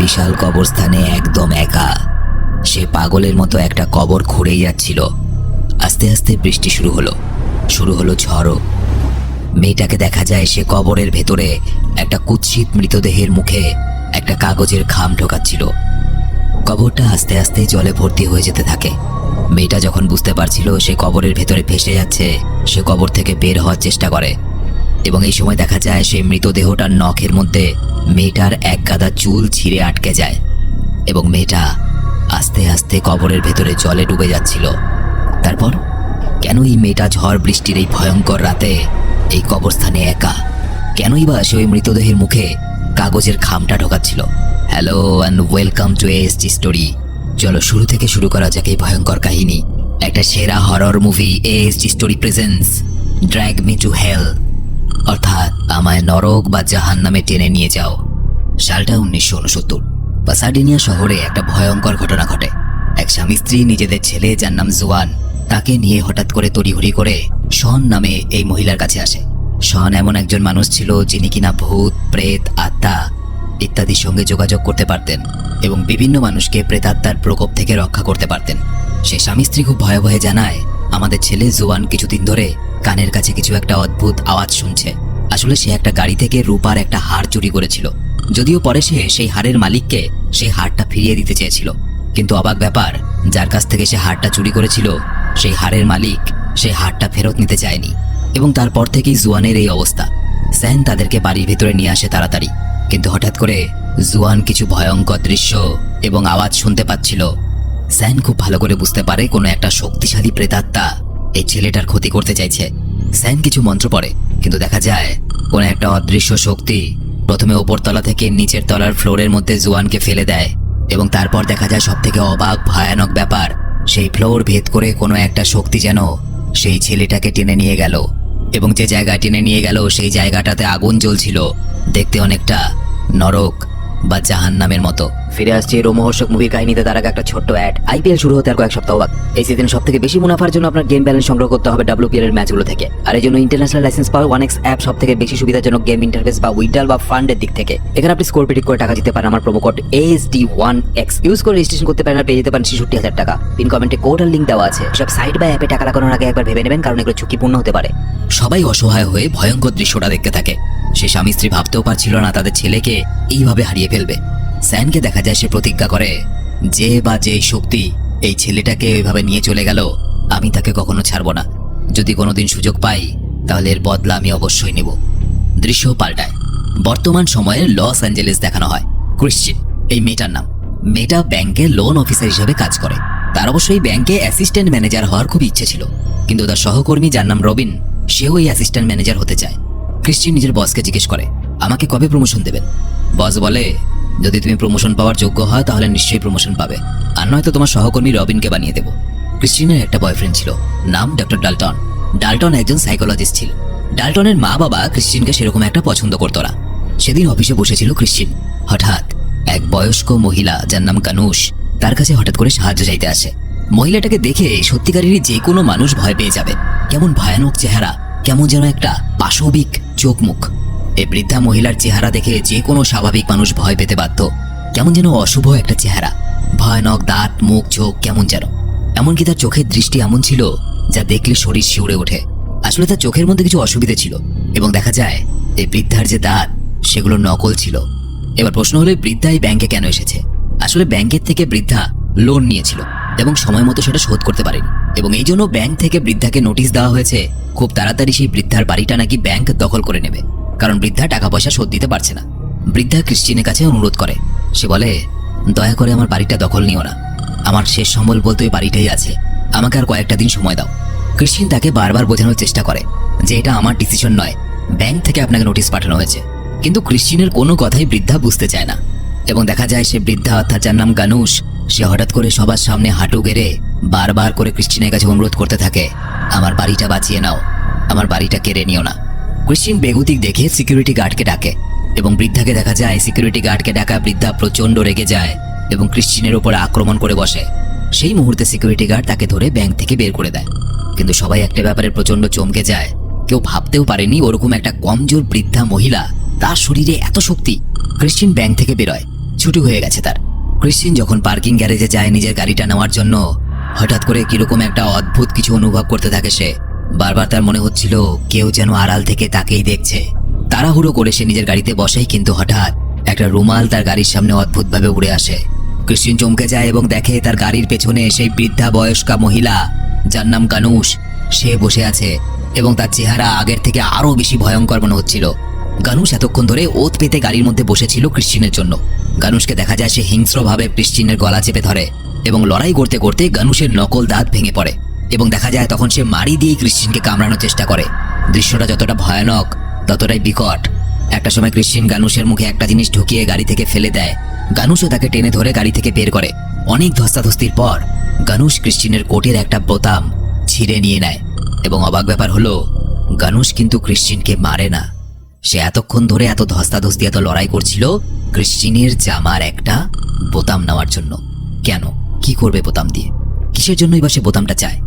বিশাল কবরস্থানে একদম একা। সে পাগলের মতো একটা কবর খুঁড়েই যাচ্ছিল। আস্তে আস্তে বৃষ্টি শুরু হলো ঝড়ও। মেয়েটাকে দেখা যায় সে কবরের ভেতরে একটা কুৎসিত মৃতদেহের মুখে একটা কাগজের খাম ঢোকাচ্ছিল। কবরটা আস্তে আস্তে জলে ভর্তি হয়ে যেতে থাকে। মেয়েটা যখন বুঝতে পারছিল সে কবরের ভেতরে ভেসে যাচ্ছে, সে কবর থেকে বের হওয়ার চেষ্টা করে এবং এই সময় দেখা যায় সেই মৃতদেহটার নখের মধ্যে মেয়েটার এক গাদা চুল ছিঁড়ে আটকে যায় এবং মেয়েটা আস্তে আস্তে কবরের ভেতরে জলে ডুবে যাচ্ছিল। তারপর কেন এই মেয়েটা ঝড় বৃষ্টির এই ভয়ঙ্কর রাতে এই কবরস্থানে একা? কেনই বা সে ওই মৃতদেহের মুখে কাগজের খামটা ঢোকাচ্ছিল? Hello and welcome to AST story. চলো শুরু থেকে শুরু করা যাক এই ভয়ঙ্কর কাহিনী। একটা সেরা horror movie AST story presents drag me to hell, অর্থাৎ আমায় নরক বা জাহান্নামে টেনে নিয়ে যাও। সালটা 1969। পাসাডিনিয়া শহরে একটা ভয়ঙ্কর ঘটনা ঘটে। এক স্বামী স্ত্রী নিজেদের ছেলে, যার নাম জোয়ান, তাকে নিয়ে হঠাৎ করে তড়িঘড়ি করে শন নামে এই মহিলার কাছে আসে। শন এমন একজন মানুষ ছিল যিনি কিনা ভূত, প্রেত, আত্মা ইত্যাদির সঙ্গে যোগাযোগ করতে পারতেন এবং বিভিন্ন মানুষকে প্রেতাত্মার প্রকোপ থেকে রক্ষা করতে পারতেন। সে স্বামী স্ত্রী খুব ভয়ে ভয়ে জানায়, আমাদের ছেলে জোয়ান কিছুদিন ধরে কানের কাছে কিছু একটা অদ্ভুত আওয়াজ শুনছে। আসলে সে একটা গাড়ি থেকে রূপার একটা হার চুরি করেছিল, যদিও পরে সে সেই হারের মালিককে সেই হারটা ফিরিয়ে দিতে চেয়েছিল। কিন্তু অবাক ব্যাপার, যার কাছ থেকে সে হারটা চুরি করেছিল সেই হারের মালিক সেই হারটা ফেরত নিতে চায়নি এবং তারপর থেকেই জোয়ানের এই অবস্থা। স্যান তাদেরকে বাড়ির ভিতরে নিয়ে আসে তাড়াতাড়ি, কিন্তু হঠাৎ করে জোয়ান কিছু ভয়ঙ্কর দৃশ্য এবং আওয়াজ শুনতে পাচ্ছিল। স্যান খুব ভালো করে বুঝতে পারে কোনো একটা শক্তিশালী প্রেতাত্মা এই ছেলেটার ক্ষতি করতে চাইছে। স্যান কিছু মন্ত্র পড়ে, কিন্তু দেখা যায় কোনো একটা অদৃশ্য শক্তি প্রথমে ওপরতলা থেকে নিচের তলার ফ্লোরের মধ্যে জোয়ানকে ফেলে দেয় এবং তারপর দেখা যায় সব থেকে অবাক ভয়ানক ব্যাপার, সেই ফ্লোর ভেদ করে কোনো একটা শক্তি যেন সেই ছেলেটাকে টেনে নিয়ে গেল এবং যে জায়গায় টেনে নিয়ে গেল সেই জায়গাটাতে আগুন জ্বলছিল, দেখতে অনেকটা নরক বা জাহান্নামের মতো। ফিরে আসছে রোমহর্ষক মুভির কাহিনীতে। তার আগে একটা ছোট্ট অ্যাড। আইপিএল শুরু হতে আর কয়েক সপ্তাহ বাকি। এই সিজনে সব থেকে বেশি মুনাফার জন্য আপনার গেম ব্যালেন্স সংগ্রহ করতে হবে WPL এর ম্যাচগুলো থেকে, আর এই জন্য ইন্টারন্যাশনাল লাইসেন্স পাওয়া 1x অ্যাপ সব থেকে বেশি সুবিধাজনক গেম ইন্টারফেস বা উইড্রল বা ফান্ডের দিক থেকে। এখানে আপনি স্কোর প্রেডিক্ট করে টাকা জিততে পারেন আমার প্রোমো কোড ASD1X ইউজ করে রেজিস্ট্রেশন করতে পারেন আর পেয়ে যেতে পারেন 66,000 টাকা। পিন কমেন্টে কোড আর লিঙ্ক দেওয়া আছে। সব সাইট বা অ্যাপে টাকা লাগানোর আগে একবার ভেবে নেবেন, কারণ এগুলো ঝুঁকিপূর্ণ হতে পারে। সবাই অসহায় হয়ে ভয়ঙ্কর দৃশ্যটা দেখতে থাকে। সে স্বামী স্ত্রী ভাবতেও পারছিল না তাদের ছেলেকে এইভাবে হারিয়ে ফেলবে। স্যানকে দেখা যায় সে প্রতিজ্ঞা করে, যে বা যে শক্তি এই ছেলেটাকে এইভাবে নিয়ে চলে গেল আমি তাকে কখনো ছাড়বো না। যদি কোনোদিন সুযোগ পাই তাহলে এর বদলা আমি অবশ্যই নেব। দৃশ্য পাল্টায়। বর্তমান সময়ে লস অ্যাঞ্জেলেস দেখানো হয়। ক্রিশ্চিয়ান এই মেয়েটার নাম। মেয়েটা ব্যাংকে লোন অফিসার হিসেবে কাজ করে। তার অবশ্যই ব্যাংকে অ্যাসিস্ট্যান্ট ম্যানেজার হওয়ার খুব ইচ্ছে ছিল, কিন্তু তার সহকর্মী যার নাম রবিন, সেও এই অ্যাসিস্ট্যান্ট ম্যানেজার হতে চায়। ক্রিশ্চিয়ান নিজের বসকে জিজ্ঞেস করে, আমাকে কবে প্রমোশন দেবেন? বস বলে, যদি তুমি প্রমোশন পাওয়ার যোগ্য হয় তাহলে নিশ্চয়ই প্রমোশন পাবে, আর নয়তো তোমার সহকর্মী রবিনকে বানিয়ে দেবো। ক্রিশ্চিয়ানের একটা বয়ফ্রেন্ড ছিল, নাম ডক্টর ডাল্টন। ডাল্টন একজন সাইকোলজিস্ট ছিল। ডাল্টনের মা বাবা ক্রিশ্চিয়ানকে সেরকম একটা পছন্দ করতো না। সেদিন অফিসে বসেছিল ক্রিশ্চিয়ান। হঠাৎ এক বয়স্ক মহিলা যার নাম কানুষ তার কাছে হঠাৎ করে সাহায্য চাইতে আসে। মহিলাটাকে দেখে সত্যিকারেরই যে কোনো মানুষ ভয় পেয়ে যাবে। কেমন ভয়ানক চেহারা, কেমন যেন একটা পাশবিক চোখ মুখ। এই বৃদ্ধা মহিলার চেহারা দেখে যে কোনো স্বাভাবিক মানুষ ভয় পেতে বাধ্য। কেমন যেন অশুভ একটা চেহারা, ভয়ানক দাঁত, মুখ, চোখ কেমন যেন। এমনকি তার চোখের দৃষ্টি এমন ছিল যা দেখলে শরীর শিউরে ওঠে। আসলে তার চোখের মধ্যে কিছু অসুবিধা ছিল এবং দেখা যায় এই বৃদ্ধার যে দাঁত সেগুলো নকল ছিল। এবার প্রশ্ন হলো, বৃদ্ধা এই ব্যাংকে কেন এসেছে? আসলে ব্যাংকের থেকে বৃদ্ধা লোন নিয়েছিল এবং সময় মতো সেটা শোধ করতে পারেনি এবং এই জন্য ব্যাংক থেকে বৃদ্ধাকে নোটিশ দেওয়া হয়েছে খুব তাড়াতাড়ি সেই বৃদ্ধার বাড়িটা নাকি ব্যাংক দখল করে নেবে, কারণ বৃদ্ধা টাকা পয়সা শোধ দিতে পারছে না। বৃদ্ধা ক্রিশ্চিয়ানের কাছে অনুরোধ করে। সে বলে, দয়া করে আমার বাড়িটা দখল নিও না, আমার শেষ সম্বল বলতে ওই বাড়িটাই আছে, আমাকে আর কয়েকটা দিন সময় দাও। ক্রিশ্চিয়ান তাকে বারবার বোঝানোর চেষ্টা করে যে এটা আমার ডিসিশন নয়, ব্যাংক থেকে আপনাকে নোটিশ পাঠানো হয়েছে। কিন্তু ক্রিশ্চিয়ানের কোনো কথাই বৃদ্ধা বুঝতে চায় না এবং দেখা যায় সে বৃদ্ধা, অর্থাৎ যার নাম গানুষ, সে হঠাৎ করে সবার সামনে হাঁটু গেড়ে বারবার করে ক্রিশ্চিয়ানের কাছে অনুরোধ করতে থাকে, আমার বাড়িটা বাঁচিয়ে নাও, আমার বাড়িটা কেড়ে নিও না। ক্রিশ্চিয়ান বেগতিক দেখে সিকিউরিটি গার্ডকে ডাকে এবং বৃদ্ধাকে দেখা যায় সিকিউরিটি গার্ডকে ডাকা বৃদ্ধা প্রচন্ড রেগে যায় এবং ক্রিশ্চিয়ানের উপর আক্রমণ করে বসে। সেই মুহূর্তে সিকিউরিটি গার্ড তাকে ধরে ব্যাংক থেকে বের করে দেয়। কিন্তু সবাই একটা ব্যাপারে প্রচন্ড চমকে যায়। কেউ ভাবতেও পারেনি ওরকম একটা কমজোর বৃদ্ধা মহিলা, তার শরীরে এত শক্তি। ক্রিশ্চিয়ান ব্যাংক থেকে বেরোয়, ছুটি হয়ে গেছে তার। ক্রিশ্চিন যখন পার্কিং গ্যারেজে যায় নিজের গাড়িটা নেওয়ার জন্য, হঠাৎ করে কিরকম একটা অদ্ভুত কিছু অনুভব করতে থাকে সে। বারবার তার মনে হচ্ছিল কেউ যেন আড়াল থেকে তাকেই দেখছে। তাড়াহুড়ো করে সে নিজের গাড়িতে বসেই, কিন্তু হঠাৎ একটা রুমাল তার গাড়ির সামনে অদ্ভুতভাবে উড়ে আসে। ক্রিশ্চিন চমকে যায় এবং দেখে তার গাড়ির পেছনে সেই বৃদ্ধা বয়স্কা মহিলা, যার নাম গানুশ, সে বসে আছে এবং তার চেহারা আগের থেকে আরো বেশি ভয়ঙ্কর মনে হচ্ছিল। গানুশ এতক্ষণ ধরে ওত পেতে গাড়ির মধ্যে বসেছিল ক্রিশ্চিনের জন্য। গানুশকে দেখা যায় সে হিংস্রভাবে ক্রিশ্চিনের গলা চেপে ধরে এবং লড়াই করতে করতে গানুশের নকল দাঁত ভেঙে পড়ে এবং দেখা যায় তখন সে মারি দিয়ে ক্রিশ্চিনকে কামড়ানোর চেষ্টা করে। দৃশ্যটা যতটা ভয়ানক ততটাই বিকট। একটা সময় ক্রিশ্চিন গানুশের মুখে একটা জিনিস ঢুকিয়ে গাড়ি থেকে ফেলে দেয়। গানুশও তাকে টেনে ধরে গাড়ি থেকে বের করে। অনেক ধস্তাধস্তির পর গানুশ ক্রিশ্চিনের কোটের একটা বোতাম ছিঁড়ে নিয়ে নেয় এবং অবাক ব্যাপার হলো, গানুশ কিন্তু ক্রিশ্চিনকে মারে না। সে এতক্ষণ ধরে এত ধস্তাধস্তি, এত লড়াই করছিল ক্রিশ্চিনের জামার একটা বোতাম নেওয়ার জন্য। কেন, কি করবে বোতাম দিয়ে? কিসের জন্যই বা সে বোতামটা চায়?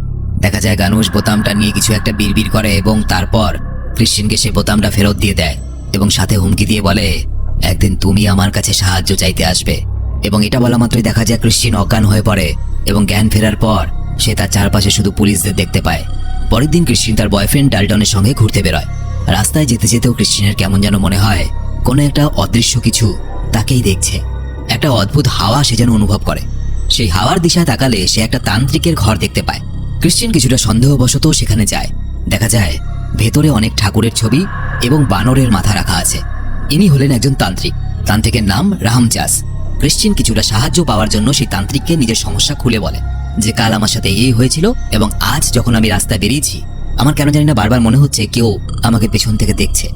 দেখা যায় গানুশ বোতামটা নিয়ে কিছু একটা বিড়বিড় করে এবং তারপর ক্রিশ্চিনকে সে বোতামটা ফেরত দিয়ে দেয় এবং সাথে হুমকি দিয়ে বলে, একদিন তুমি আমার কাছে সাহায্য চাইতে আসবে। এবং এটা বলা মাত্রই দেখা যায় ক্রিশ্চিন অজ্ঞান হয়ে পড়ে এবং জ্ঞান ফেরার পর সে তার চারপাশে শুধু পুলিশদের দেখতে পায়। পরের দিন ক্রিশ্চিন তার বয়ফ্রেন্ড ডাল্টনের সঙ্গে ঘুরতে বেরোয়। রাস্তায় যেতে যেতেও ক্রিশ্চিনের কেমন যেন মনে হয় কোনো একটা অদৃশ্য কিছু তাকেই দেখছে। একটা অদ্ভুত হাওয়া সে যেন অনুভব করে। সেই হাওয়ার দিশায় তাকালে সে একটা তান্ত্রিকের ঘর দেখতে পায়। ক্রিশ্চিন কিছুটা সন্দেহবশত সেখানে যায়। দেখা যায় ভেতরে অনেক ঠাকুরের ছবি এবং বানরের মাথা রাখা আছে। ইনি হলেন একজন তান্ত্রিক। তান্ত্রিকের নাম রামজাস। ক্রিশ্চিন কিছুটা সাহায্য পাওয়ার জন্য সেই তান্ত্রিককে নিজের সমস্যা খুলে বলে যে কাল আমার সাথে এই হয়েছিল এবং আজ যখন আমি রাস্তায় বেরিয়েছি আমার কেন জানি না বারবার মনে হচ্ছে কেউ আমাকে পেছন থেকে দেখছে।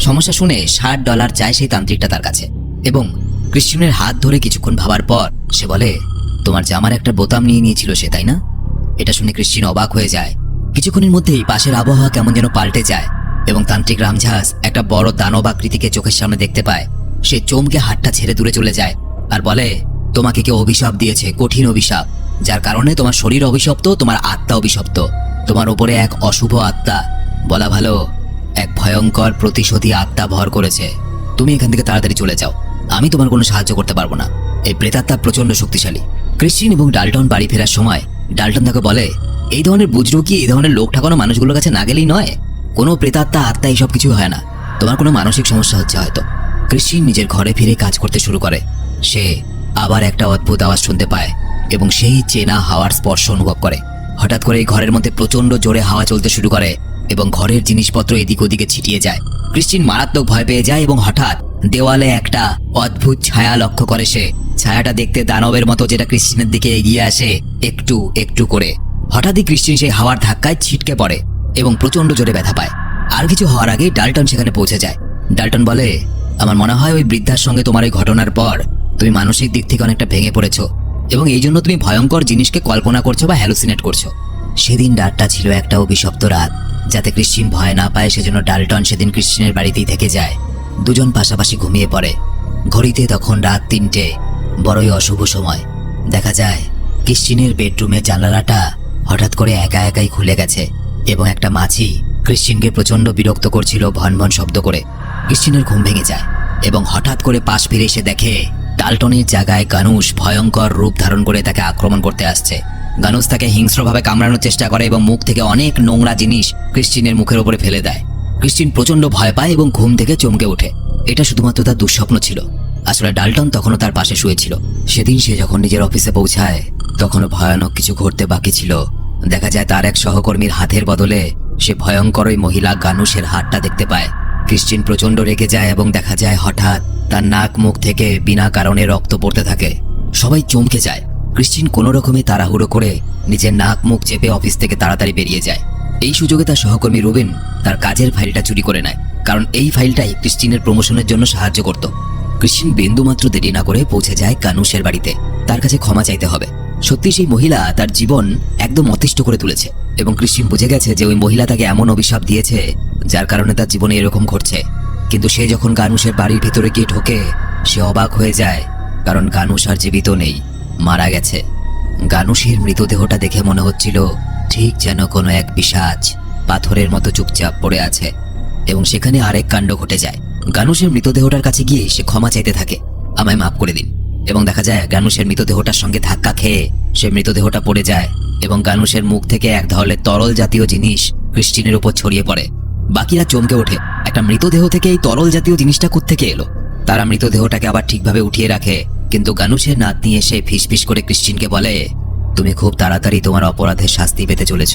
সমস্যা শুনে $60 চায় সেই তান্ত্রিকটা তার কাছে এবং ক্রিশ্চিনের হাত ধরে কিছুক্ষণ ভাবার পর সে বলে, তোমার জামার একটা বোতাম নিয়ে নিয়েছিল সে, তাই না? এটা শুনে ক্রিশ্চিন অবাক হয়ে যায়। কিছুক্ষণের মধ্যেই পাশের আবহাওয়া কেমন যেন পাল্টে যায় এবং তান্ত্রিক রামঝাস একটা বড় দানব আকৃতিকে চোখের সামনে দেখতে পায়। সে চমকে হাতটা ছেড়ে দূরে চলে যায় আর বলে, তোমাকে কেউ অভিশাপ দিয়েছে, কঠিন অভিশাপ, যার কারণে তোমার শরীর অভিশপ্ত, তোমার আত্মা অভিশপ্ত। তোমার উপরে এক অশুভ আত্মা, বলা ভালো এক ভয়ঙ্কর প্রতিশোধী আত্মা ভর করেছে। তুমি এখান থেকে তাড়াতাড়ি চলে যাও, আমি তোমার কোনো সাহায্য করতে পারবো না। এই প্রেতাত্মা প্রচন্ড শক্তিশালী। ক্রিশ্চিন এবং ডাল্টন বাড়ি ফেরার সময় ডাল্টন তাকে বলে, এই ধরনের বুজরুকি, এই ধরনের লোক ঠাকানো মানুষগুলোর কাছে না গেলেই নয়। কোনো প্রেতাত্মা আত্মা এইসব কিছু হয় না, তোমার কোনো মানসিক সমস্যা হচ্ছে হয়তো। ক্রিশ্চিন নিজের ঘরে ফিরে কাজ করতে শুরু করে। সে আবার একটা অদ্ভুত আওয়াজ শুনতে পায় এবং সেই চেনা হাওয়ার স্পর্শ অনুভব করে। হঠাৎ করে এই ঘরের মধ্যে প্রচন্ড জোরে হাওয়া চলতে শুরু করে এবং ঘরের জিনিসপত্র এদিক ওদিকে ছিটিয়ে যায়। ক্রিশ্চিন মারাত্মক ভয় পেয়ে যায় এবং হঠাৎ দেওয়ালে একটা অদ্ভুত ছায়া লক্ষ্য করে সে। ছায়াটা দেখতে দানবের মতো, যেটা ক্রিশ্চিনের দিকে এগিয়ে আসে একটু একটু করে। হঠাৎই ক্রিশ্চিন সেই হাওয়ার ধাক্কায় ছিটকে পড়ে এবং প্রচন্ড জোরে ব্যথা পায়। আর কিছু হওয়ার আগে ডাল্টন সেখানে পৌঁছে যায়। ডাল্টন বলে, আমার মনে হয় ওই বৃদ্ধার সঙ্গে তোমার এই ঘটনার পর তুমি মানসিক দিক থেকে অনেকটা ভেঙে পড়েছো এবং এই জন্য তুমি ভয়ঙ্কর জিনিসকে কল্পনা করছো বা হ্যালুসিনেট করছো। সেদিন রাতটা ছিল একটা অভিশপ্ত রাত। যাতে ক্রিশ্চিন ভয় না পায় সেজন্য ডাল্টন সেদিন ক্রিশ্চিনের বাড়িতেই থেকে যায়। দুজন পাশাপাশি ঘুমিয়ে পড়ে। ঘড়িতে তখন রাত 3টে, বড়ই অশুভ সময়। দেখা যায় ক্রিশ্চিনের বেডরুমের জানালাটা হঠাৎ করে একা একাই খুলে গেছে এবং একটা মাছি ক্রিশ্চিনকে প্রচন্ড বিরক্ত করছিল ভন ভন শব্দ করে। ক্রিশ্চিনের ঘুম ভেঙে যায় এবং হঠাৎ করে পাশ ফিরে এসে দেখে ডাল্টনের জায়গায় গানুশ ভয়ঙ্কর রূপ ধারণ করে তাকে আক্রমণ করতে আসছে। গানুশ তাকে হিংস্রভাবে কামড়ানোর চেষ্টা করে এবং মুখ থেকে অনেক নোংরা জিনিস ক্রিশ্চিনের মুখের উপরে ফেলে দেয়। ক্রিশ্চিন প্রচন্ড ভয় পায় এবং ঘুম থেকে চমকে ওঠে। এটা শুধুমাত্র তার দুঃস্বপ্ন ছিল। আসলে ডাল্টন তখনও তার পাশে শুয়েছিল। সেদিন সে যখন নিজের অফিসে পৌঁছায় তখনও ভয়ানক কিছু ঘটতে বাকি ছিল। দেখা যায় তার এক সহকর্মীর হাতের বদলে সে ভয়ঙ্কর ওই মহিলা গানুশের হাতটা দেখতে পায়। ক্রিশ্চিন প্রচন্ড রেগে যায় এবং দেখা যায় হঠাৎ তার নাক মুখ থেকে বিনা কারণে রক্ত পড়তে থাকে। সবাই চমকে যায়। ক্রিশ্চিন কোনো রকমে তাড়াহুড়ো করে নিজের নাক মুখ চেপে অফিস থেকে তাড়াতাড়ি বেরিয়ে যায়। এই সুযোগে তার সহকর্মী রুবিন তার কাজের ফাইলটা চুরি করে নেয়, কারণ এই ফাইলটাই ক্রিশ্চিনের প্রমোশনের জন্য সাহায্য করত। ক্রিশ্চিন বিন্দুমাত্র দেরি না করে পৌঁছে যায় গানুশের বাড়িতে। তার কাছে ক্ষমা চাইতে হবে। সত্যি সেই মহিলা তার জীবন একদম অতিষ্ঠ করে তুলেছে এবং ক্রিশ্চিন বুঝে গেছে যে ওই মহিলা তাকে এমন অভিশাপ দিয়েছে যার কারণে তার জীবনে এরকম ঘটছে। কিন্তু সে যখন গানুশের বাড়ির ভেতরে গিয়ে ঢোকে সে অবাক হয়ে যায়, কারণ গানুশ আর জীবিত নেই, মারা গেছে। গানুশের মৃতদেহটা দেখে মনে হচ্ছিল ঠিক যেন কোনো এক পিশাচ পাথরের মতো চুপচাপ পড়ে আছে এবং সেখানে আরেক কাণ্ড ঘটে যায়। গানুশের মৃতদেহটার কাছে গিয়ে সে ক্ষমা চাইতে থাকে, আমায় মাফ করে দিন, এবং দেখা যায় গানুষের মৃতদেহটার সঙ্গে ধাক্কা খেয়ে সে মৃতদেহটা পড়ে যায় এবং গানুষের মুখ থেকে এক ধরনের তরল জাতীয় জিনিস ক্রিস্টিনের উপর ছড়িয়ে পড়ে। বাকিরা চমকে ওঠে, একটা মৃতদেহ থেকে এই তরল জাতীয় জিনিসটা কোত্থেকে এলো। তারা মৃতদেহটাকে আবার ঠিকভাবে উঠিয়ে রাখে, কিন্তু গানুষের নাতনি এসে ফিসফিস করে ক্রিস্টিনকে বলে, তুমি খুব তাড়াতাড়ি তোমার অপরাধের শাস্তি পেতে চলেছ।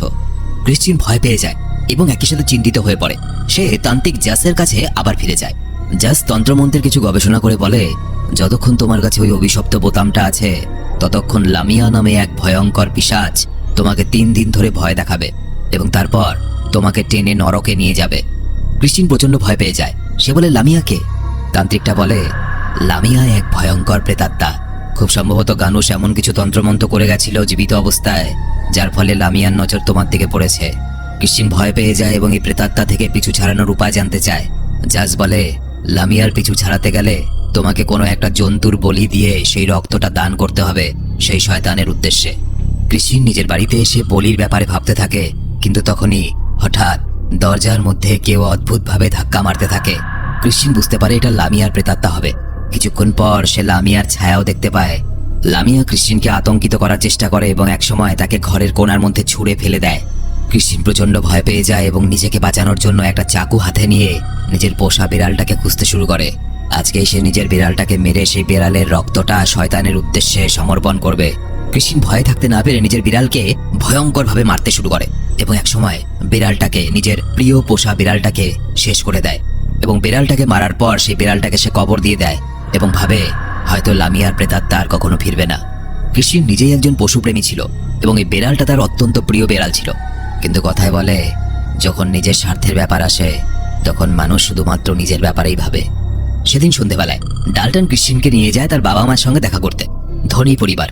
ক্রিস্টিন ভয় পেয়ে যায় এবং একই সাথে চিন্তিত হয়ে পড়ে। সে তান্ত্রিক জাসের কাছে আবার ফিরে যায়। জাস তন্ত্রমন্ত্রের কিছু গবেষণা করে বলে, যতক্ষণ তোমার কাছে ওই অভিশপ্ত বোতামটা আছে ততক্ষণ লামিয়া নামে এক ভয়ঙ্কর পিশাচ তোমাকে 3 দিন ধরে ভয় দেখাবে এবং তারপর তোমাকে টেনে নরকে নিয়ে যাবে। ক্রিস্টিন প্রচন্ড ভয় পেয়ে যায়। সে বলে, লামিয়াকে? তান্ত্রিকটা বলে, লামিয়া এক ভয়ঙ্কর প্রেতাত্মা। খুব সম্ভবত গানুষ এমন কিছু তন্ত্রমন্ত্র করে গেছিল জীবিত অবস্থায়, যার ফলে লামিয়ার নজর তোমার দিকে পড়েছে। ক্রিস্টিন ভয় পেয়ে যায় এবং এই প্রেতাত্মা থেকে পিছু ছাড়ানোর উপায় জানতে চায়। জাজ বলে, লামিয়ার পিছু ছাড়াতে গেলে তোমাকে কোনো একটা জন্তুর বলি দিয়ে সেই রক্তটা দান করতে হবে সেই শয়তানের উদ্দেশ্যে। ক্রিস্টিন নিজের বাড়িতে এসে বলির ব্যাপারে ভাবতে থাকে, কিন্তু তখনই হঠাৎ দরজার মধ্যে কেউ অদ্ভুতভাবে ধাক্কা মারতে থাকে। ক্রিস্টিন বুঝতে পারে এটা লামিয়ার প্রেতাত্মা হবে। কিছুক্ষণ পর সে লামিয়ার ছায়াও দেখতে পায়। লামিয়া ক্রিস্টিনকে আতঙ্কিত করার চেষ্টা করে এবং একসময় তাকে ঘরের কোণার মধ্যে ছুঁড়ে ফেলে দেয়। ক্রিস্টিন প্রচন্ড ভয় পেয়ে যায় এবং নিজেকে বাঁচানোর জন্য একটা চাকু হাতে নিয়ে নিজের পোষা বিড়ালটাকে খুঁজতে শুরু করে। আজকে সে নিজের বিড়ালটাকে মেরে সেই বিড়ালের রক্তটা শয়তানের উদ্দেশ্যে সমর্পণ করবে। ক্রিস্টিন ভয়ে থাকতে না পেরে নিজের বিড়ালকে ভয়ঙ্করভাবে মারতে শুরু করে এবং একসময় বিড়ালটাকে, নিজের প্রিয় পোষা বিড়ালটাকে শেষ করে দেয় এবং বিড়ালটাকে মারার পর সেই বিড়ালটাকে সে কবর দিয়ে দেয় এবং ভাবে হয়তো লামিয়ার প্রেতাত্মা আর কখনো ফিরবে না। ক্রিস্টিন নিজেই একজন পশুপ্রেমী ছিল এবং এই বিড়ালটা তার অত্যন্ত প্রিয় বিড়াল ছিল। কিন্তু কথায় বলে, যখন নিজের স্বার্থের ব্যাপার আসে তখন মানুষ শুধুমাত্র নিজের ব্যাপারেই ভাবে। সেদিন সন্ধ্যেবেলায় ডাল্টন ক্রিস্টিনকে নিয়ে যায় তার বাবা মার সঙ্গে দেখা করতে। ধনী পরিবার,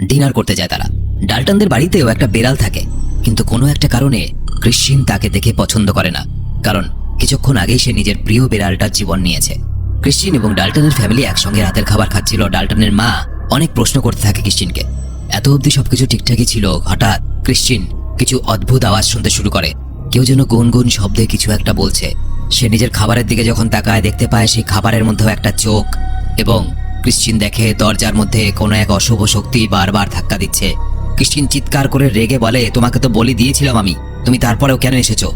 ডিনার করতে যায় তারা। ডাল্টনদের বাড়িতেও একটা বিড়াল থাকে, কিন্তু কোনো একটা কারণে ক্রিস্টিন তাকে দেখে পছন্দ করে না, কারণ কিছুক্ষণ আগেই সে নিজের প্রিয় বিড়ালটার জীবন নিয়েছে। ক্রিস্টিন এবং ডাল্টনের ফ্যামিলি একসঙ্গে রাতের খাবার খাচ্ছিল। ডাল্টনের মা অনেক প্রশ্ন করতে থাকে ক্রিস্টিনকে। এত অবধি সবকিছু ঠিকঠাকই ছিল। হঠাৎ ক্রিস্টিন কিছু অদ্ভুত আওয়াজ শুনতে শুরু করে। কেউ যেন গুনগুন শব্দে কিছু একটা বলছে। সে নিজের খাবারের দিকে যখন তাকায়, দেখতে পায় সেই খাবারের মধ্যেও একটা চোখ এবং ক্রিস্টিন দেখে দরজার মধ্যে কোনো এক অশুভ শক্তি বারবার ধাক্কা দিচ্ছে। ক্রিস্টিন চিৎকার করে রেগে বলে, তোমাকে তো বলি দিয়েছিলাম আমি, তুমি তারপরেও কেন এসেছো?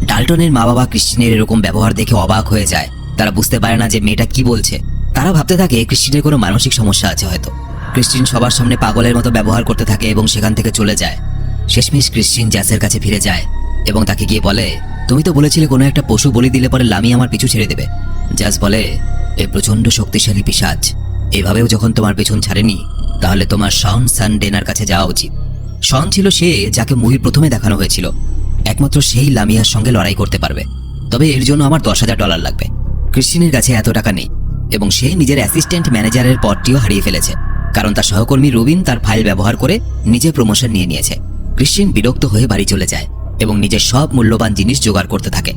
ডাল্টনের মা বাবা ক্রিস্টিনের এরকম ব্যবহার দেখে অবাক হয়ে যায়। তারা বুঝতে পারে না যে মেয়েটা কি বলছে। তারা ভাবতে থাকে ক্রিস্টিনের কোনো মানসিক সমস্যা আছে হয়তো। ক্রিস্টিন সবার সামনে পাগলের মতো ব্যবহার করতে থাকে এবং সেখান থেকে চলে যায়। শেষমেশ ক্রিস্টিন জ্যাসের কাছে ফিরে যায় এবং তাকে গিয়ে বলে, তুমি তো বলেছিলে কোনো একটা পশু বলি দিলে পরে লামি আমার পিছু ছেড়ে দেবে। জ্যাস বলে, এ প্রচন্ড শক্তিশালী পিশাচ, এভাবেও যখন তোমার পেছন ছাড়েনি তাহলে তোমার শন সানডেনার কাছে যাওয়া উচিত। শন ছিল সে যাকে মুভির প্রথমে দেখানো হয়েছিল। একমাত্র সেই লামিয়ার সঙ্গে লড়াই করতে পারবে, তবে এর জন্য আমার $10,000 লাগবে। ক্রিস্টিনের কাছে এত টাকা নেই এবং সে নিজের অ্যাসিস্ট্যান্ট ম্যানেজারের পদটিও হারিয়ে ফেলেছে, কারণ তার সহকর্মী রুবিন তার ফাইল ব্যবহার করে নিজে প্রমোশন নিয়ে নিয়েছে। ক্রিস্টিন বিরক্ত হয়ে বাড়ি চলে যায় এবং নিজের সব মূল্যবান জিনিস জোগাড় করতে থাকে।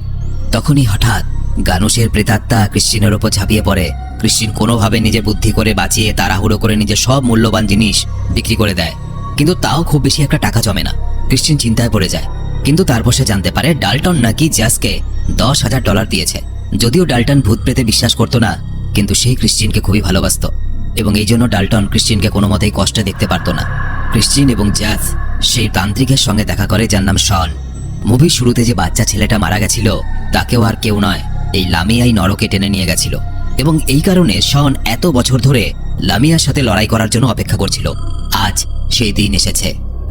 তখনই হঠাৎ গানুষের প্রেতাত্মা ক্রিস্টিনের ওপর ঝাঁপিয়ে পড়ে। ক্রিস্টিন কোনোভাবে নিজের বুদ্ধি করে বাঁচিয়ে তাড়াহুড়ো করে নিজের সব মূল্যবান জিনিস বিক্রি করে দেয়, কিন্তু তাও খুব বেশি একটা টাকা জমে না। ক্রিস্টিন চিন্তায় পড়ে যায়, কিন্তু তারপর সে জানতে পারে ডাল্টন নাকি জ্যাসকে $10,000 দিয়েছে। যদিও ডাল্টন ভূত প্রেতে বিশ্বাস করতো না, কিন্তু সেই ক্রিস্টিনকে খুবই ভালোবাসতো এবং এই জন্য ডাল্টন ক্রিস্টিনকে কোনো মতেই কষ্টে দেখতে পারতো না। ক্রিস্টিন এবং জ্যাস সেই তান্ত্রিকের সঙ্গে দেখা করে যার নাম শন। মুভির শুরুতে যে বাচ্চা ছেলেটা মারা গেছিল তাকেও আর কেউ নয়, এই লামিয়াই নরকে টেনে নিয়ে গেছিল এবং এই কারণে শন এত বছর ধরে লামিয়ার সাথে লড়াই করার জন্য অপেক্ষা করছিল। আজ সেই দিন এসেছে।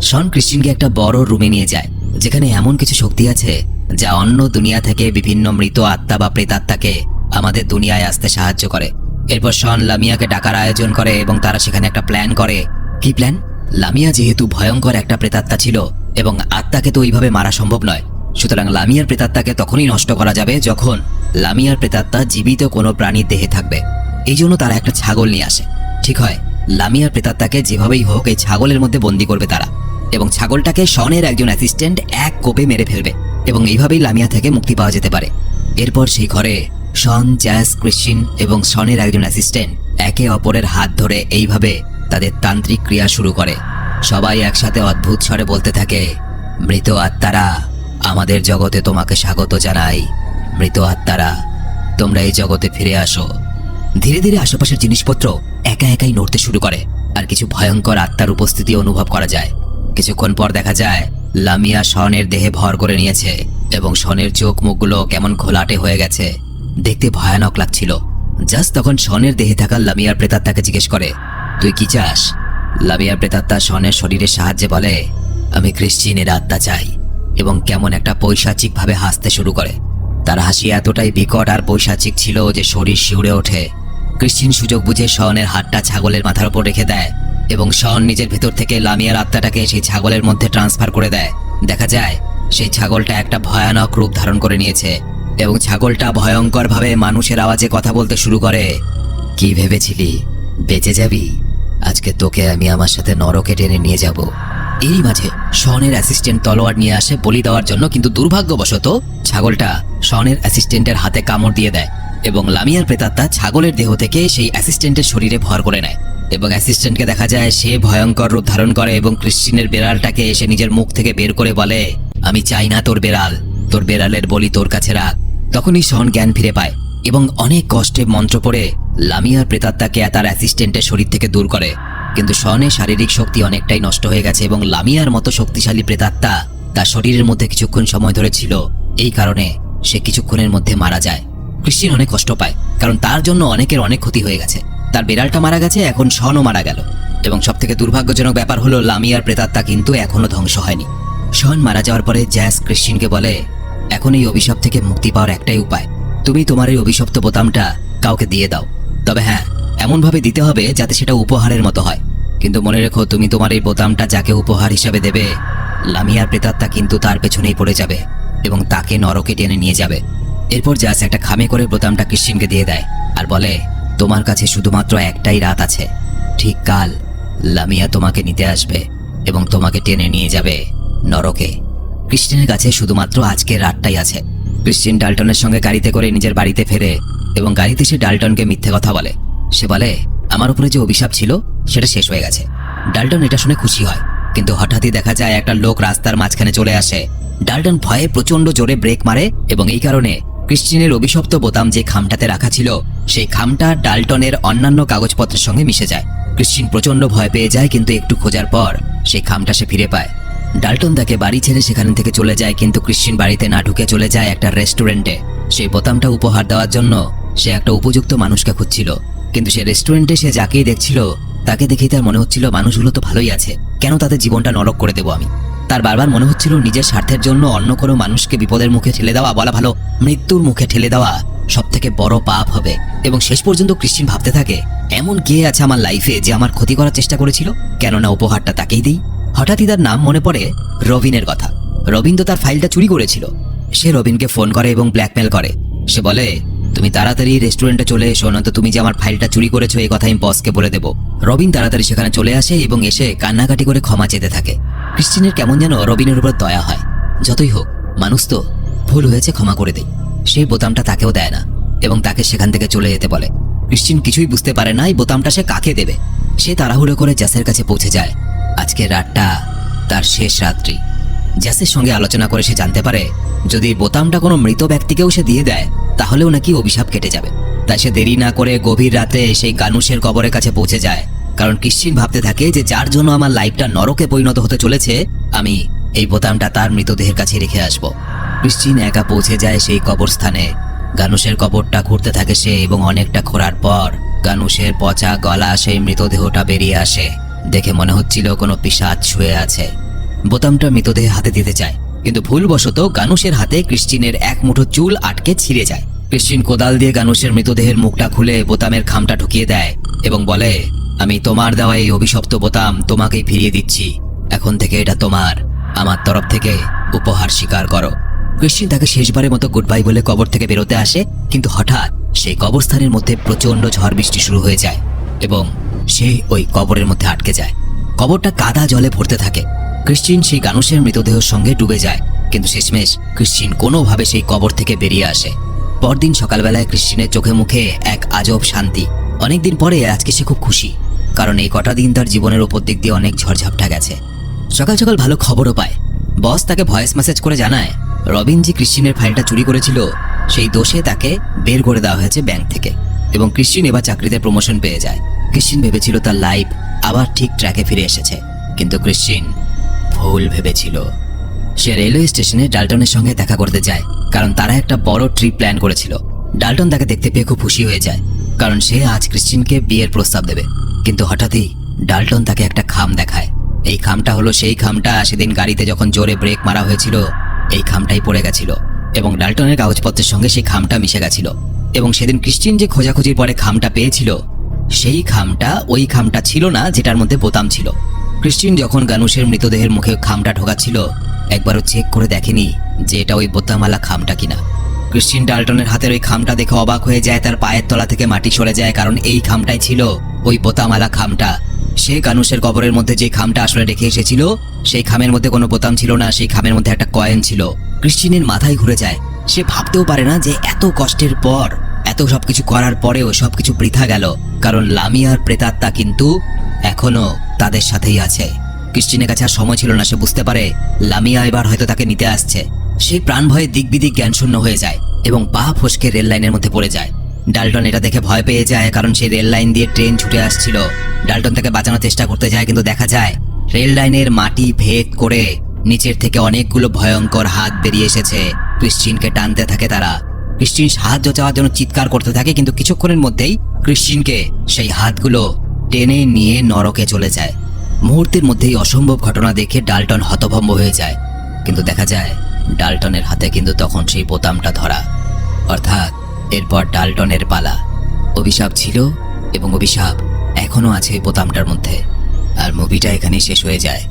শন ক্রিস্টিনকে একটা বড় রুমে নিয়ে যায়, যেখানে এমন কিছু শক্তি আছে যা অন্য দুনিয়া থেকে বিভিন্ন মৃত আত্মা বা প্রেতাত্মাকে আমাদের দুনিয়ায় আসতে সাহায্য করে। এরপর শন লামিয়াকে ডাকার আয়োজন করে এবং তারা সেখানে একটা প্ল্যান করে। কি প্ল্যান? লামিয়া যেহেতু ভয়ঙ্কর একটা প্রেতাত্মা ছিল এবং আত্মাকে তো ওইভাবে মারা সম্ভব নয়, সুতরাং লামিয়ার প্রেতাত্মাকে তখনই নষ্ট করা যাবে যখন লামিয়ার প্রেতাত্মা জীবিত কোনো প্রাণীর দেহে থাকবে। এই জন্য তারা একটা ছাগল নিয়ে আসে। ঠিক হয়, লামিয়ার প্রেতাত্মাকে যেভাবেই হোক এই ছাগলের মধ্যে বন্দি করবে তারা এবং ছাগলটাকে শনের একজন অ্যাসিস্ট্যান্ট এক কোপে মেরে ফেলবে এবং এইভাবেই লামিয়া থেকে মুক্তি পাওয়া যেতে পারে। এরপর সেই ঘরে শন, জ্যাস, ক্রিস্টিন এবং শনের একজন অ্যাসিস্ট্যান্ট একে অপরের হাত ধরে এইভাবে তাদের তান্ত্রিক ক্রিয়া শুরু করে। সবাই একসাথে অদ্ভুত স্বরে বলতে থাকে, মৃত আত্মারা, আমাদের জগতে তোমাকে স্বাগত জানাই। মৃত আত্মারা, তোমরা এই জগতে ফিরে আসো। ধীরে ধীরে আশেপাশের জিনিসপত্র একা একাই নড়তে শুরু করে আর কিছু ভয়ঙ্কর আত্মার উপস্থিতি অনুভব করা যায়। কিছুক্ষণ পর দেখা যায় লামিয়া শনের দেহে ভর করে নিয়েছে এবং শনের চোখ মুখগুলো কেমন ঘোলাটে হয়ে গেছে, দেখতে ভয়ানক লাগছিল। জাস্ট তখন শনের দেহে থাকা লামিয়ার প্রেতাত্মাকে জিজ্ঞেস করে, তুই কি চাস? লামিয়ার প্রেতাত্মা শনের শরীরের সাহায্যে বলে, আমি ক্রিশ্চিনের আত্মা চাই, এবং কেমন একটা পৈশাচিক ভাবে হাসতে শুরু করে। তার হাসি এতটাই বিকট আর পৈশাচিক ছিল যে শরীর শিউরে ওঠে। ক্রিশ্চিন সুযোগ বুঝে শনের হাতটা ছাগলের মাথার উপর রেখে দেয় এবং শন নিজের ভেতর থেকে লামিয়ার আত্মাটাকে সেই ছাগলের মধ্যে ট্রান্সফার করে দেয়। দেখা যায় সেই ছাগলটা একটা ভয়ানক রূপ ধারণ করে নিয়েছে এবং ছাগলটা ভয়ঙ্কর ভাবে মানুষের আওয়াজে কথা বলতে শুরু করে। কি ভেবেছিলি বেঁচে যাবি? আজকে তোকে আমি আমার সাথে নরকে টেনে নিয়ে যাব। এরই মাঝে শনের অ্যাসিস্ট্যান্ট তলোয়ার নিয়ে আসে বলি দেওয়ার জন্য, কিন্তু দুর্ভাগ্যবশত ছাগলটা শনের অ্যাসিস্ট্যান্টের হাতে কামড় দিয়ে দেয় এবং লামিয়ার প্রেতাত্মা ছাগলের দেহ থেকে সেই অ্যাসিস্ট্যান্টের শরীরে ভর করে নেয় এবং অ্যাসিস্ট্যান্টকে দেখা যায় সে ভয়ঙ্কর রূপ ধারণ করে এবং ক্রিশ্চিনের বেড়ালটাকে এসে নিজের মুখ থেকে বের করে বলে, আমি চাই না তোর বেড়াল, তোর বেড়ালের বলি তোর কাছে রাখ। তখনই শন জ্ঞান ফিরে পায় এবং অনেক কষ্টে মন্ত্র পড়ে লামিয়ার প্রেতাত্মাকে তার অ্যাসিস্ট্যান্টের শরীর থেকে দূর করে। কিন্তু শনের শারীরিক শক্তি অনেকটাই নষ্ট হয়ে গেছে এবং লামিয়ার মতো শক্তিশালী প্রেতাত্মা তার শরীরের মধ্যে কিছুক্ষণ সময় ধরে ছিল, এই কারণে সে কিছুক্ষণের মধ্যে মারা যায়। ক্রিশ্চিয়ান অনেক কষ্ট পায়, কারণ তার জন্য অনেকের অনেক ক্ষতি হয়ে গেছে। তার বেড়ালটা মারা গেছে, এখন শনও মারা গেল। এবং সবথেকে দুর্ভাগ্যজনক ব্যাপার হলো লামিয়ার প্রেতাত্মা কিন্তু এখনো ধ্বংস হয়নি। শন মারা যাওয়ার পরে জ্যাস ক্রিশ্চিয়ানকে বলে, এখন এই অভিশাপ থেকে মুক্তি পাওয়ার একটাই উপায়, তুমি তোমার এই অভিশপ্ত বোতামটা কাউকে দিয়ে দাও। তবে হ্যাঁ, এমনভাবে দিতে হবে যাতে সেটা উপহারের মতো হয়। কিন্তু মনে রেখো, তুমি তোমার এই বোতামটা যাকে উপহার হিসাবে দেবে, লামিয়ার প্রেতাত্মা কিন্তু তার পেছনেই পড়ে যাবে এবং তাকে নরকে টেনে নিয়ে যাবে। এরপর জ্যাস একটা খামে করে বোতামটা ক্রিশ্চিয়ানকে দিয়ে দেয় আর বলে, তোমার কাছে শুধুমাত্র একটাই রাত আছে। ঠিক কাল লামিয়া তোমাকে নিতে আসবে এবং তোমাকে টেনে নিয়ে যাবে নরকে। ক্রিশ্চিয়ানের কাছে শুধুমাত্র আজকের রাতটাই আছে। ক্রিশ্চিয়ান ডাল্টনের সঙ্গে গাড়িতে করে নিজের বাড়িতে ফেরে এবং গাড়িতে সে ডাল্টনকে মিথ্যে কথা বলে। সে বলে, আমার উপরে যে অভিশাপ ছিল সেটা শেষ হয়ে গেছে। ডাল্টন এটা শুনে খুশি হয়, কিন্তু হঠাৎই দেখা যায় একটা লোক রাস্তার মাঝখানে চলে আসে। ডাল্টন ভয়ে প্রচন্ড জোরে ব্রেক মারে এবং এই কারণে ক্রিশ্চিয়ানের অভিশপ্ত বোতাম যে খামটাতে রাখা ছিল সেই খামটা ডাল্টনের অন্যান্য কাগজপত্রের সঙ্গে মিশে যায়। ক্রিশ্চিয়ান প্রচন্ড ভয় পেয়ে যায়, কিন্তু একটু খোঁজার পর সেই খামটা সে ফিরে পায়। ডাল্টন তাকে বাড়ি ছেড়ে সেখান থেকে চলে যায়, কিন্তু ক্রিশ্চিয়ান বাড়িতে না ঢুকে চলে যায় একটা রেস্টুরেন্টে। সেই বোতামটা উপহার দেওয়ার জন্য সে একটা উপযুক্ত মানুষকে খুঁজছিল, কিন্তু সে রেস্টুরেন্টে সে যাকেই দেখছিল তাকে দেখেই তার মনে হচ্ছিল মানুষগুলো তো ভালোই আছে, কেন তাদের জীবনটা নরক করে দেবো আমি। তার বারবার মনে হচ্ছিল নিজের স্বার্থের জন্য অন্য কোনো মানুষকে বিপদের মুখে ঠেলে দেওয়া, বলা ভালো মৃত্যুর মুখে ঠেলে দেওয়া সব থেকে বড় পাপ হবে। এবং শেষ পর্যন্ত ক্রিশ্চিয়ান ভাবতে থাকে, এমন কে আছে আমার লাইফে যে আমার ক্ষতি করার চেষ্টা করেছিল, কেননা উপহারটা তাকেই দিই। হঠাৎই তার নাম মনে পড়ে রবিনের কথা। রবিন তো তার ফাইলটা চুরি করেছিল। সে রবিনকে ফোন করে এবং ব্ল্যাকমেল করে। সে বলে, তুমি তাড়াতাড়ি রেস্টুরেন্টে চলে এসো, নয়তো তুমি যে আমার ফাইলটা চুরি করেছো এই কথা আমি বসকে বলে দেবো। রবিন তাড়াতাড়ি সেখানে চলে আসে এবং এসে কান্নাকাটি করে ক্ষমা চেতে থাকে। ক্রিশ্চিয়ানের কেমন যেন রবিনের উপর দয়া হয়। যতই হোক, মানুষ তো, ভুল হয়েছে, ক্ষমা করে দেয়। সেই বোতামটা তাকেও দেয় না এবং তাকে সেখান থেকে চলে যেতে বলে। ক্রিশ্চিয়ান কিছুই বুঝতে পারে না এই বোতামটা সে কাকে দেবে। সে তাড়াহুড়ো করে জ্যাসের কাছে পৌঁছে যায়। আজকের রাতটা তার শেষ রাত্রি। জ্যাসের সঙ্গে আলোচনা করে সে জানতে পারে যদি বোতামটা কোনো মৃত ব্যক্তিকেও সে দিয়ে দেয় তাহলেও নাকি অভিশাপ কেটে যাবে। তাই সে দেরি না করে গভীর রাতে সেই গানুষের কবরের কাছে পৌঁছে যায়, কারণ ক্রিশ্চিয়ান ভাবতে থাকে যে যার জন্য আমার লাইফটা নরকে পরিণত হতে চলেছে, আমি এই বোতামটা তার মৃতদেহের কাছে রেখে আসব। ক্রিশ্চিয়ান একা পৌঁছে যায় সেই কবরস্থানে। গানুষের কবরটা ঘুরতে থাকে সে এবং অনেকটা ঘোরার পর গানুষের পচা গলা সেই মৃতদেহটা বেরিয়ে আসে। দেখে মনে হচ্ছিল কোনো পিশাচ শুয়ে আছে। বোতামটা মৃতদেহে হাতে দিতে চায়, কিন্তু ভুলবশত গানুষের হাতে ক্রিশ্চিয়ানের এক মুঠো চুল আটকে ছিঁড়ে যায়। ক্রিশ্চিয়ান কোদাল দিয়ে গানুষের মৃতদেহের মুখটা খুলে বোতামের খামটা ঢুকিয়ে দেয় এবং বলে, আমি তোমার দেওয়া এই অভিশপ্ত বোতাম তোমাকেই ফিরিয়ে দিচ্ছি। এখন থেকে এটা তোমার, আমার তরফ থেকে উপহার স্বীকার করো। ক্রিশ্চিয়ান তাকে শেষবারের মতো গুড বাই বলে কবর থেকে বেরোতে আসে, কিন্তু হঠাৎ সেই কবরস্থানের মধ্যে প্রচন্ড ঝড় বৃষ্টি শুরু হয়ে যায় এবং সে ওই কবরের মধ্যে আটকে যায়। কবরটা কাদা জলে ভরতে থাকে। ক্রিশ্চিয়ান সেই গানুষের মৃতদেহের সঙ্গে ডুবে যায়, কিন্তু শেষমেশ ক্রিশ্চিয়ান কোনোভাবে সেই কবর থেকে বেরিয়ে আসে। পরদিন সকালবেলায় ক্রিশ্চিয়ানের চোখে মুখে এক আজব শান্তি। অনেকদিন পরে আজকে সে খুব খুশি, কারণ এই কটা দিন তার জীবনের উপর দিক দিয়ে অনেক ঝড়ঝাপটা গেছে। সকাল সকাল ভালো খবরও পায়। বস তাকে ভয়েস মেসেজ করে জানায় রবিন যে ক্রিশ্চিয়ানের ফাইলটা চুরি করেছিল সেই দোষে তাকে বের করে দেওয়া হয়েছে ব্যাংক থেকে এবং ক্রিশ্চিয়ান এবার চাকরিতে প্রমোশন পেয়ে যায়। ক্রিশ্চিন ভেবেছিল তার লাইফ আবার ঠিক ট্র্যাকে ফিরে এসেছে, কিন্তু ক্রিশ্চিন ভুল ভেবেছিল। সে রেলওয়ে স্টেশনে ডাল্টনের সঙ্গে দেখা করতে যায়, কারণ তারা একটা বড় ট্রিপ প্ল্যান করেছিল। ডাল্টন তাকে দেখতে পেয়ে খুব খুশি হয়ে যায়, কারণ সে আজ ক্রিশ্চিনকে বিয়ের প্রস্তাব দেবে। কিন্তু হঠাৎই ডাল্টন তাকে একটা খাম দেখায়। এই খামটা হলো সেই খামটা সেদিন গাড়িতে যখন জোরে ব্রেক মারা হয়েছিল, এই খামটাই পড়ে গেছিল এবং ডাল্টনের কাগজপত্রের সঙ্গে সেই খামটা মিশে গেছিল। এবং সেদিন ক্রিশ্চিন যে খোঁজাখুঁজির পরে খামটা পেয়েছিল, সেই খামটা ওই খামটা ছিল না যেটার মধ্যে বোতাম ছিল। ক্রিশ্চিন যখন গানুশের মৃতদেহের মুখে খামটা ঢোকাচ্ছিল, একবারও চেক করে দেখেনি যে এটা ওই বোতামওয়ালা খামটা কিনা। ক্রিশ্চিন ডাল্টনের হাতের ওই খামটা দেখে অবাক হয়ে যায়, তার পায়ের তলা থেকে মাটি সরে যায়, কারণ এই খামটাই ছিল ওই বোতামওয়ালা খামটা। সে গানুশের কবরের মধ্যে যে খামটা আসলে রেখে এসেছিল, সেই খামের মধ্যে কোনো বোতাম ছিল না, সেই খামের মধ্যে একটা কয়েন ছিল। ক্রিশ্চিনের মাথায় ঘুরে যায়, সে ভাবতেও পারে না যে এত কষ্টের পর, এত সবকিছু করার পরেও সবকিছু বৃথা গেল, কারণ লামিয়ার প্রেতাত্মা কিন্তু এখনো তাদের সাথেই আছে। ক্রিশ্চিনের কাছে আর সময় ছিল না, সে বুঝতে পারে লামিয়া এবার হয়তো তাকে নিতে আসছে। সে প্রাণ ভয়ে দিক বিদিক জ্ঞানশূন্য হয়ে যায় এবং পা ফসকে রেল লাইনের মধ্যে পড়ে যায়। ডাল্টন এটা দেখে ভয় পেয়ে যায়, কারণ সেই রেল লাইন দিয়ে ট্রেন ছুটে আসছিল। ডাল্টন তাকে বাঁচানোর চেষ্টা করতে যায়, কিন্তু দেখা যায় রেল লাইনের মাটি ভেদ করে নিচের থেকে অনেকগুলো ভয়ঙ্কর হাত বেরিয়ে এসেছে। ক্রিশ্চিনকে টানতে থাকে তারা। ক্রিশ্চিন সাহায্য চাওয়ার জন্য চিৎকার করতে থাকে, কিন্তু কিছুক্ষণের মধ্যেই ক্রিশ্চিনকে সেই হাতগুলো টেনে নিয়ে নরকে চলে যায়। মুহূর্তের মধ্যেই অসম্ভব ঘটনা দেখে ডাল্টন হতভম্ব হয়ে যায়, কিন্তু দেখা যায় ডাল্টনের হাতে কিন্তু তখন সেই বোতামটা ধরা। অর্থাৎ এরপর ডাল্টনের পালা। অভিশাপ ছিল এবং অভিশাপ এখনো আছে এই বোতামটার মধ্যে। আর মুভিটা এখানেই শেষ হয়ে যায়।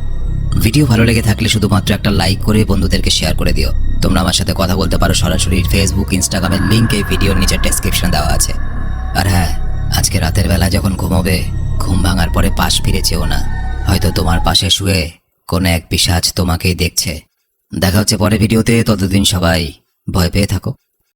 ভিডিও ভালো লেগে থাকলে শুধুমাত্র একটা লাইক করে বন্ধুদেরকে শেয়ার করে দিও। তোমরা আমার সাথে কথা বলতে পারো সরাসরি ফেসবুক, ইনস্টাগ্রামের লিঙ্ক এই ভিডিওর নিচে ডেসক্রিপশন দেওয়া আছে। আর হ্যাঁ, আজকে রাতের বেলা যখন ঘুমোবে, ঘুম ভাঙার পরে পাশ ফিরে চেও না। হয়তো তোমার পাশে শুয়ে কোনো এক পিশাচ তোমাকেই দেখছে। দেখা হচ্ছে পরের ভিডিওতে, ততদিন সবাই ভয় পেয়ে থাকো।